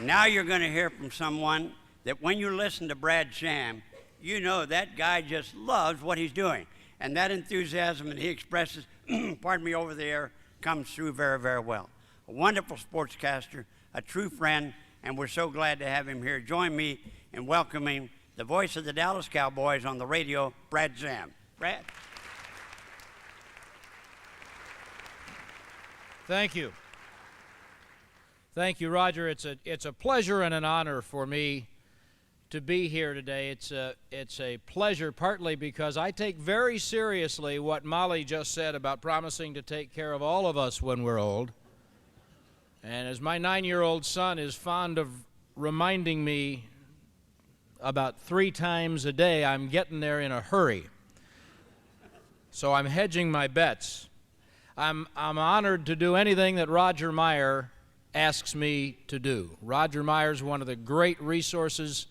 Now you're going to hear from someone that when you listen to Brad Sham, you know that guy just loves what he's doing. And that enthusiasm that he expresses, pardon me, over the air comes through very, very well. A wonderful sportscaster, a true friend, and we're so glad to have him here. Join me in welcoming the voice of the Dallas Cowboys on the radio, Brad Sham. Brad? Thank you. Thank you, Roger. It's a pleasure and an honor for me to be here today. It's a pleasure partly because I take very seriously what Molly just said about promising to take care of all of us when we're old. And as my 9-year-old son is fond of reminding me about 3 times a day, I'm getting there in a hurry. So I'm hedging my bets. I'm honored to do anything that Roger Meyer asks me to do. Roger Meyer's one of the great resources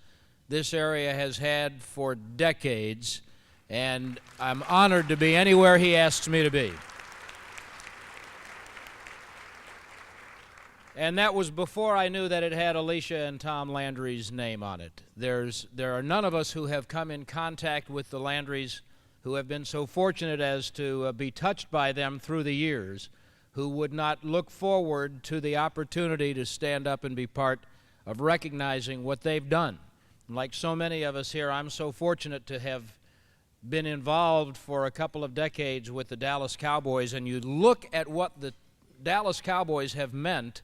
this area has had for decades, and I'm honored to be anywhere he asks me to be. And that was before I knew that it had Elisa and Tom Landry's name on it. There are none of us who have come in contact with the Landrys who have been so fortunate as to be touched by them through the years, who would not look forward to the opportunity to stand up and be part of recognizing what they've done. Like so many of us here, I'm so fortunate to have been involved for a couple of decades with the Dallas Cowboys, and you look at what the Dallas Cowboys have meant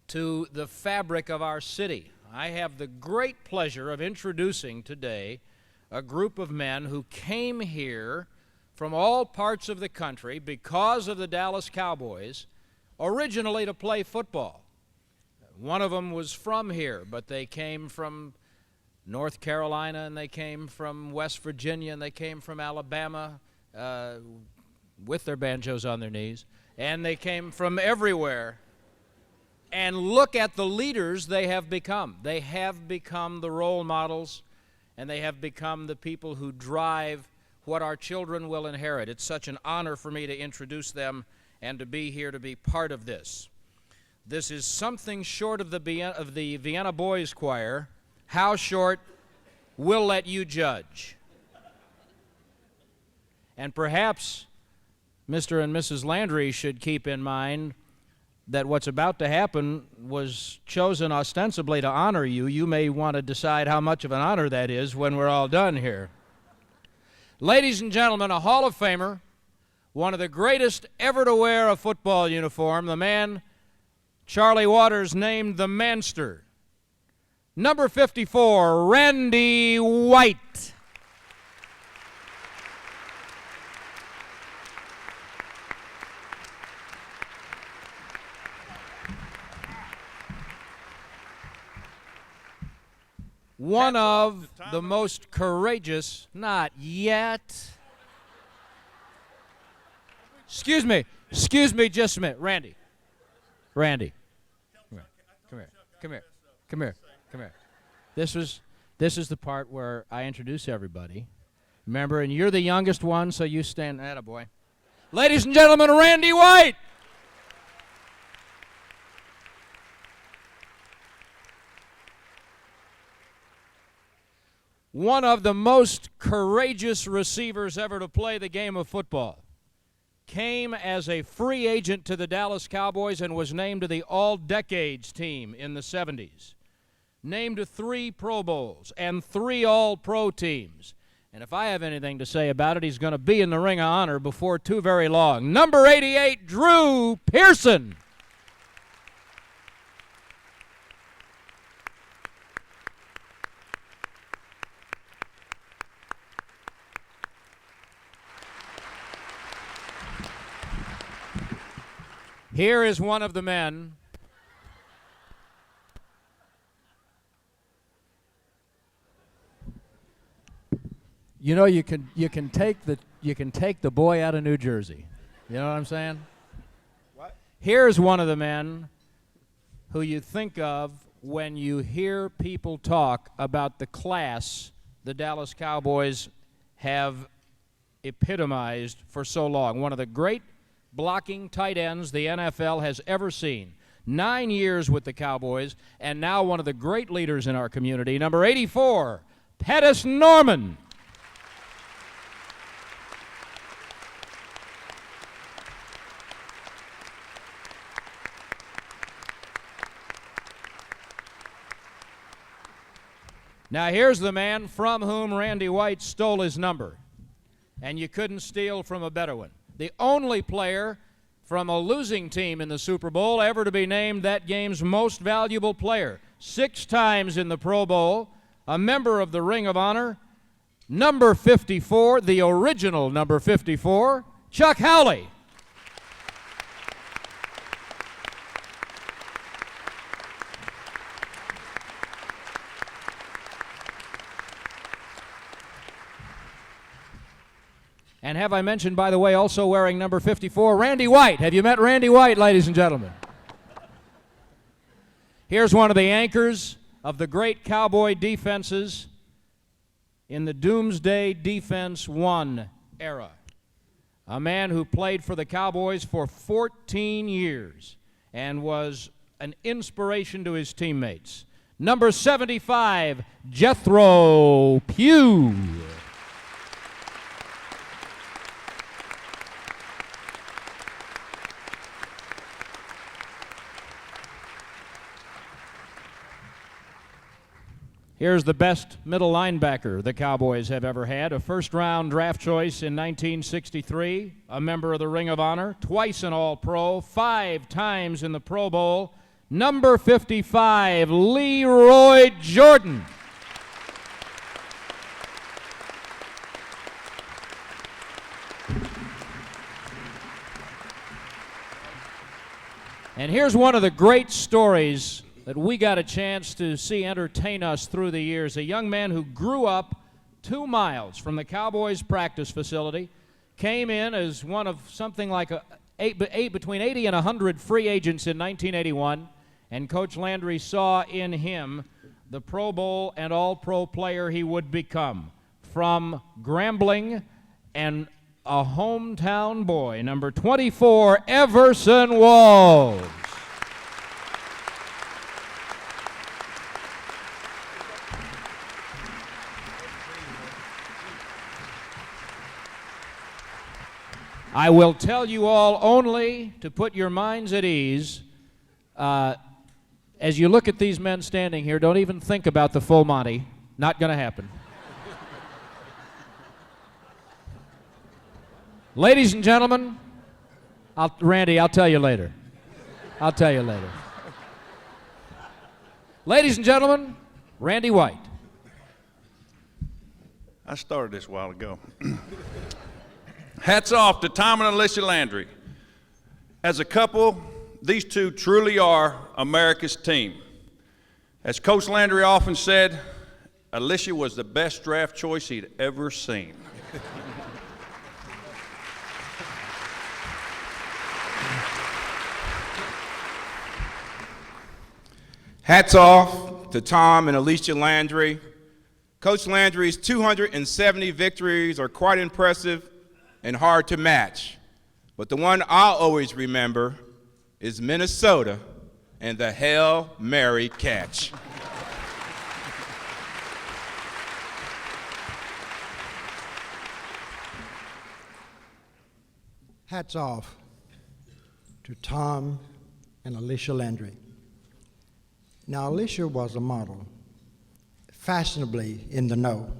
to the fabric of our city. I have the great pleasure of introducing today a group of men who came here from all parts of the country because of the Dallas Cowboys, originally to play football. One of them was from here, but they came from North Carolina, and they came from West Virginia, and they came from Alabama with their banjos on their knees, and they came from everywhere. And look at the leaders they have become. They have become the role models, and they have become the people who drive what our children will inherit. It's such an honor for me to introduce them and to be here to be part of this. This is something short of the Vienna Boys Choir. How short, we'll let you judge. And perhaps Mr. and Mrs. Landry should keep in mind that what's about to happen was chosen ostensibly to honor you. You may want to decide how much of an honor that is when we're all done here. Ladies and gentlemen, a Hall of Famer, one of the greatest ever to wear a football uniform, the man Charlie Waters named the Manster. Number 54, Randy White. One of the most courageous, not yet. Excuse me just a minute. Randy. Come here. This is the part where I introduce everybody. Remember, and you're the youngest one, so you stand, attaboy. Ladies and gentlemen, Randy White. One of the most courageous receivers ever to play the game of football. Came as a free agent to the Dallas Cowboys and was named to the All-Decades team in the 70s. Named to 3 Pro Bowls and 3 All-Pro teams. And if I have anything to say about it, he's going to be in the Ring of Honor before too very long. Number 88, Drew Pearson. Here is one of the men you know you can take the boy out of New Jersey. You know what I'm saying? What? Here's one of the men who you think of when you hear people talk about the class the Dallas Cowboys have epitomized for so long. One of the great blocking tight ends the NFL has ever seen. 9 years with the Cowboys, and now one of the great leaders in our community, number 84, Pettis Norman. Now here's the man from whom Randy White stole his number, and you couldn't steal from a better one. The only player from a losing team in the Super Bowl ever to be named that game's most valuable player. 6 times in the Pro Bowl, a member of the Ring of Honor, number 54, the original number 54, Chuck Howley. And have I mentioned, by the way, also wearing number 54, Randy White. Have you met Randy White, ladies and gentlemen? Here's one of the anchors of the great Cowboy defenses in the Doomsday Defense 1 era. A man who played for the Cowboys for 14 years and was an inspiration to his teammates. Number 75, Jethro Pugh. Here's the best middle linebacker the Cowboys have ever had, a first-round draft choice in 1963, a member of the Ring of Honor, twice an All-Pro, 5 times in the Pro Bowl, number 55, Leroy Jordan. And here's one of the great stories that we got a chance to see entertain us through the years. A young man who grew up 2 miles from the Cowboys practice facility, came in as one of something like between 80 and 100 free agents in 1981, and Coach Landry saw in him the Pro Bowl and All-Pro player he would become. From Grambling and a hometown boy, number 24, Everson Walls. I will tell you all only to put your minds at ease. As you look at these men standing here, don't even think about the full Monty. Not going to happen. Ladies and gentlemen, Randy, I'll tell you later. I'll tell you later. Ladies and gentlemen, Randy White. I started this a while ago. Hats off to Tom and Elisa Landry. As a couple, these two truly are America's team. As Coach Landry often said, Elisa was the best draft choice he'd ever seen. Hats off to Tom and Elisa Landry. Coach Landry's 270 victories are quite impressive and hard to match. But the one I'll always remember is Minnesota and the Hail Mary catch. Hats off to Tom and Elisa Landry. Now, Elisa was a model, fashionably in the know.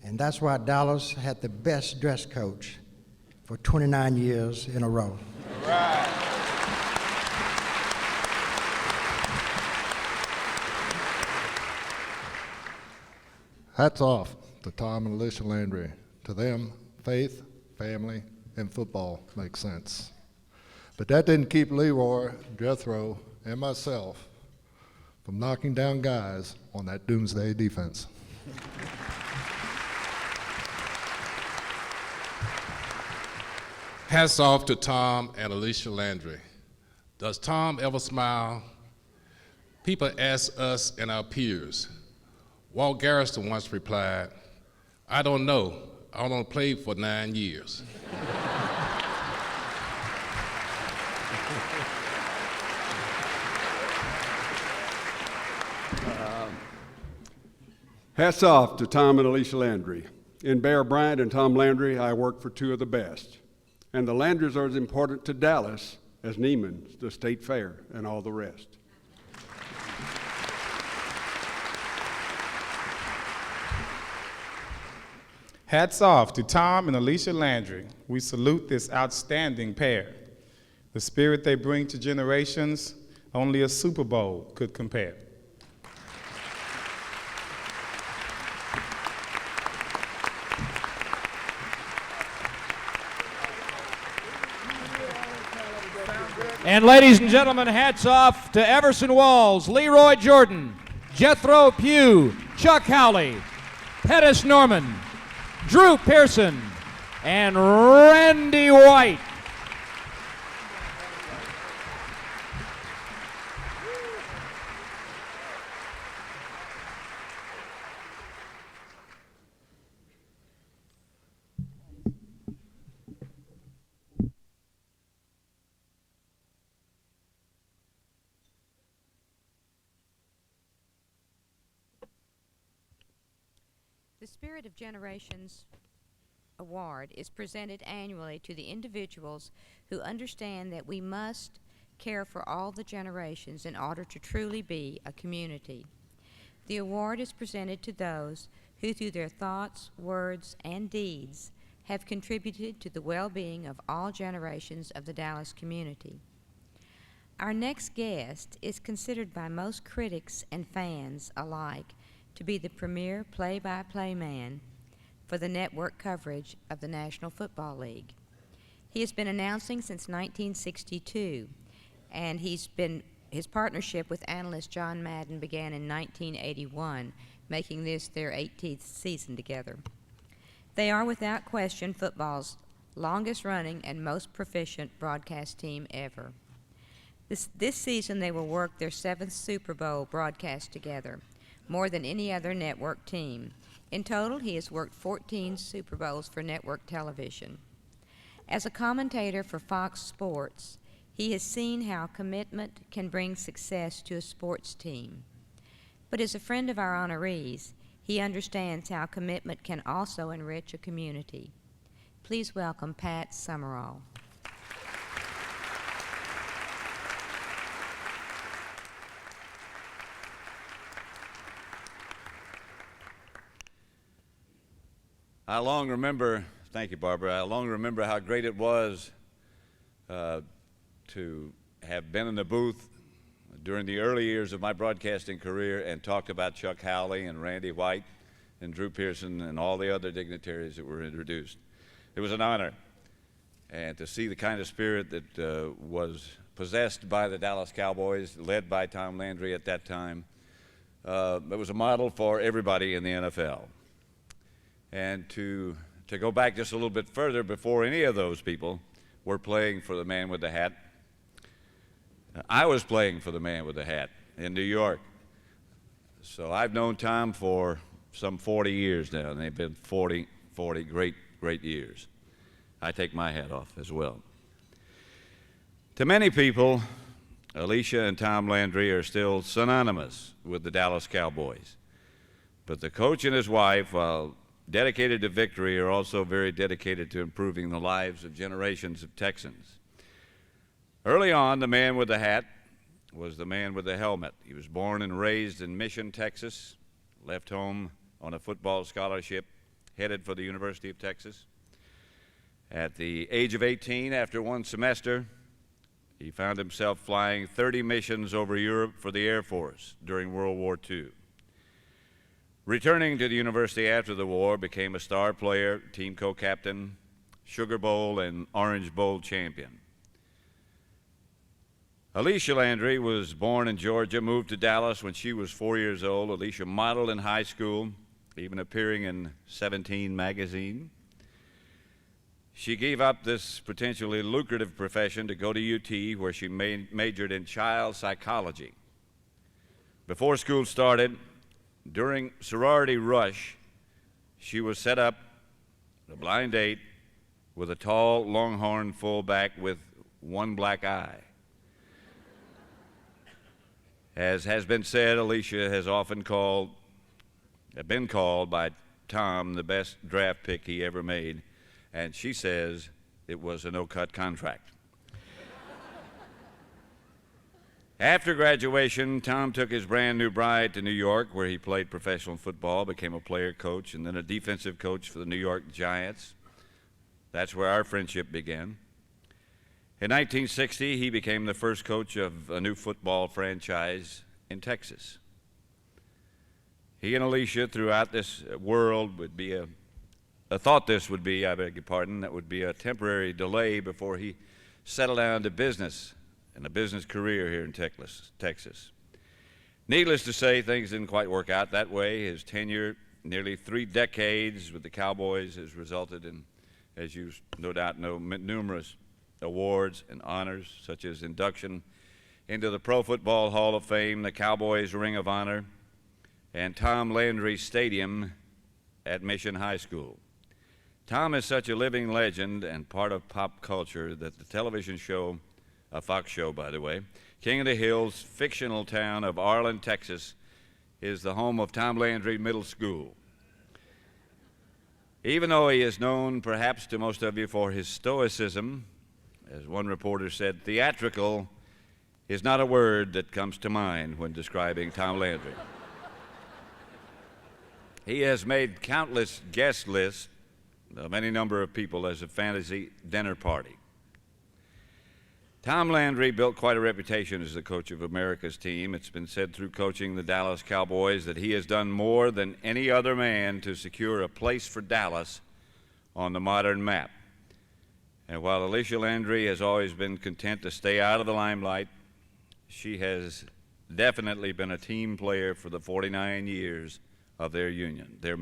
And that's why Dallas had the best dress coach for 29 years in a row. All right. Hats off to Tom and Elisa Landry. To them, faith, family, and football make sense. But that didn't keep Leroy, Jethro, and myself from knocking down guys on that Doomsday defense. Hats off to Tom and Elisa Landry. Does Tom ever smile? People ask us and our peers. Walt Garrison once replied, "I don't know. I only played for 9 years." Hats off to Tom and Elisa Landry. In Bear Bryant and Tom Landry, I worked for two of the best. And the Landrys are as important to Dallas as Neiman's, the State Fair, and all the rest. Hats off to Tom and Elisa Landry. We salute this outstanding pair. The spirit they bring to generations, only a Super Bowl could compare. And ladies and gentlemen, hats off to Everson Walls, Leroy Jordan, Jethro Pugh, Chuck Howley, Pettis Norman, Drew Pearson, and Randy White. The Spirit of Generations Award is presented annually to the individuals who understand that we must care for all the generations in order to truly be a community. The award is presented to those who, through their thoughts, words, and deeds, have contributed to the well-being of all generations of the Dallas community. Our next guest is considered by most critics and fans alike to be the premier play-by-play man for the network coverage of the National Football League. He has been announcing since 1962, and his partnership with analyst John Madden began in 1981, making this their 18th season together. They are without question football's longest-running and most proficient broadcast team ever. This season they will work their 7th Super Bowl broadcast together, more than any other network team. In total, he has worked 14 Super Bowls for network television. As a commentator for Fox Sports, he has seen how commitment can bring success to a sports team. But as a friend of our honorees, he understands how commitment can also enrich a community. Please welcome Pat Summerall. I long remember, thank you, Barbara, I long remember how great it was to have been in the booth during the early years of my broadcasting career and talked about Chuck Howley and Randy White and Drew Pearson and all the other dignitaries that were introduced. It was an honor. And to see the kind of spirit that was possessed by the Dallas Cowboys, led by Tom Landry at that time, it was a model for everybody in the NFL. And to go back just a little bit further, before any of those people were playing for the man with the hat, I was playing for the man with the hat in New York. So I've known Tom for some 40 years now, and they've been 40 great years. I take my hat off as well. To many people, Alicia and Tom Landry are still synonymous with the Dallas Cowboys. But the coach and his wife, while dedicated to victory, are also very dedicated to improving the lives of generations of Texans. Early on, the man with the hat was the man with the helmet. He was born and raised in Mission, Texas, left home on a football scholarship, headed for the University of Texas. At the age of 18, after one semester, he found himself flying 30 missions over Europe for the Air Force during World War II. Returning to the university after the war, became a star player, team co-captain, Sugar Bowl and Orange Bowl champion. Alicia Landry was born in Georgia, moved to Dallas when she was 4 years old. Alicia modeled in high school, even appearing in 17 magazine. She gave up this potentially lucrative profession to go to UT, where she majored in child psychology. Before school started, during sorority rush, she was set up a blind date with a tall, longhorn fullback with one black eye. As has been said, Elisa has often been called by Tom the best draft pick he ever made, and she says it was a no-cut contract. After graduation, Tom took his brand new bride to New York, where he played professional football, became a player coach, and then a defensive coach for the New York Giants. That's where our friendship began. In 1960, he became the first coach of a new football franchise in Texas. He and Elisa throughout this world would be thought this would be, I beg your pardon, that would be a temporary delay before he settled down to business and a business career here in Texas. Needless to say, things didn't quite work out that way. His tenure, nearly 3 decades with the Cowboys, has resulted in, as you no doubt know, numerous awards and honors, such as induction into the Pro Football Hall of Fame, the Cowboys Ring of Honor, and Tom Landry Stadium at Mission High School. Tom is such a living legend and part of pop culture that the television show, a Fox show, by the way, King of the Hill's fictional town of Arlen, Texas, is the home of Tom Landry Middle School. Even though he is known, perhaps to most of you, for his stoicism, as one reporter said, theatrical is not a word that comes to mind when describing Tom Landry. He has made countless guest lists of any number of people as a fantasy dinner party. Tom Landry built quite a reputation as the coach of America's team. It's been said through coaching the Dallas Cowboys that he has done more than any other man to secure a place for Dallas on the modern map. And while Elisa Landry has always been content to stay out of the limelight, she has definitely been a team player for the 49 years of their union, their